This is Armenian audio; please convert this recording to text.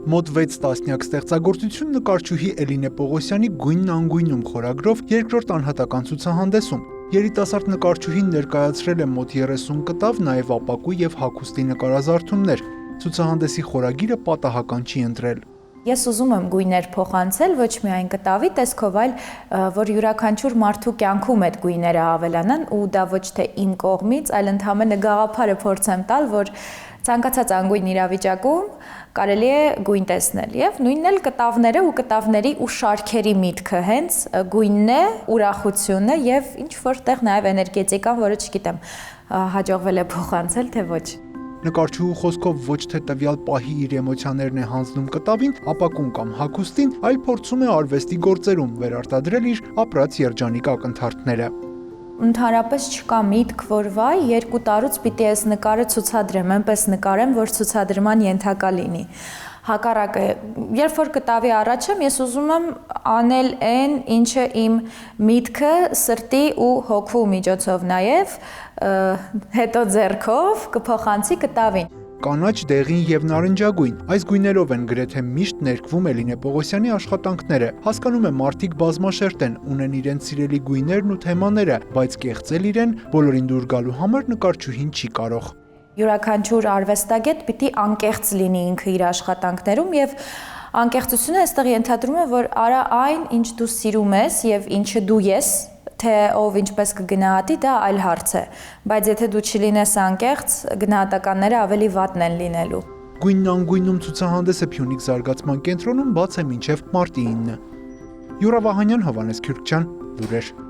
Մոտ 6 տասնյակ ստեղծագործություն նկարչուհի Էլինե Պողոսյանի «Գույնն անգույնում» խորագրով երկրորդ անհատական ցուցահանդեսում։ Երիտասարդ նկարչուհին ներկայացրել է մոտ 30 կտավ, նաև ապակու եւ հագուստի նկարազարդումներ։ Ցուցահանդեսի խորագիրը պատահական չի ընտրել։ Ես ուզում եմ գույներ փոխանցել ոչ միայն կտավի տեսքով, այլ որ յուրաքանչյուր մարդու կյանքում այդ գույները ավելանան ու դա ոչ թե իմ կողմից, այլ ընդհանրապես գաղափարը փորձեմ տալ, որ ցանկացած անգույն իրավիճակում կարելի է գույն տեսնել եւ նույնն էլ կտավները ու կտավների ու շարքերի միտքը հենց գույնն է, ուրախությունն է եւ ինչ որտեղ նաեւ էներգետիկան, որը չգիտեմ հաջողվել է փոխանցել թե ոչ։ Նկարչուհու խոսքով ոչ թե տվյալ պահի իր էմոցիաներն է հանձնում կտավին, ապակուն կամ հագուստին, այլ փորձում է արվեստի գործերում վերարտադրել իր ապրած երջանիկ ակնթարթները։ Ընդհանրապես չկա միտք, որ վայ, 2 տարուց պիտի այս նկարը ցուցադրեմ, այնպես նկարեմ, որ ցուցադրման ենթակա լինի։ Հակառակը, երբ որ կտավի առաջ եմ, ես ուզում եմ անել այն, ինչը իմ միտքը, սրտի ու հոգու միջոցով նաև, հետո ձեռքով կփոխանցի կտավին։ Կանաչ, դեղին եւ նարնջագույն։ Այս գույներով են գրեթե միշտ ներկվում Էլինե Պողոսյանի աշխատանքները։ Հասկանում է մարդիկ բազմաշերտ են, ունեն իրենց սիրելի գույներն ու թեմաները, բայց կեղծել իրեն բոլորին դուր գալու համար նկարչուհին չի կարող։ Յուրաքանչյուր արվեստագետ պիտի անկեղծ լինի ինքը իր աշխատանքներում եւ անկեղծությունը այստեղ ենթադրում է, որ արա այն, ինչ դու սիրում ես եւ ինչը դու ես, թե ով ինչպես կգնահատի, դա այլ հարց է, բայց եթե դու չլինես անկեղծ, գնահատականները ավելի վատն են լինելու։ Գույնն անգույնում ցուցահանդեսը Փյունիկ զարգացման կենտրոնում բաց է մինչև մարտի 9-ը։ Յուրա Վահանյան, Հովհաննես Քյուրքչյան, լուրեր։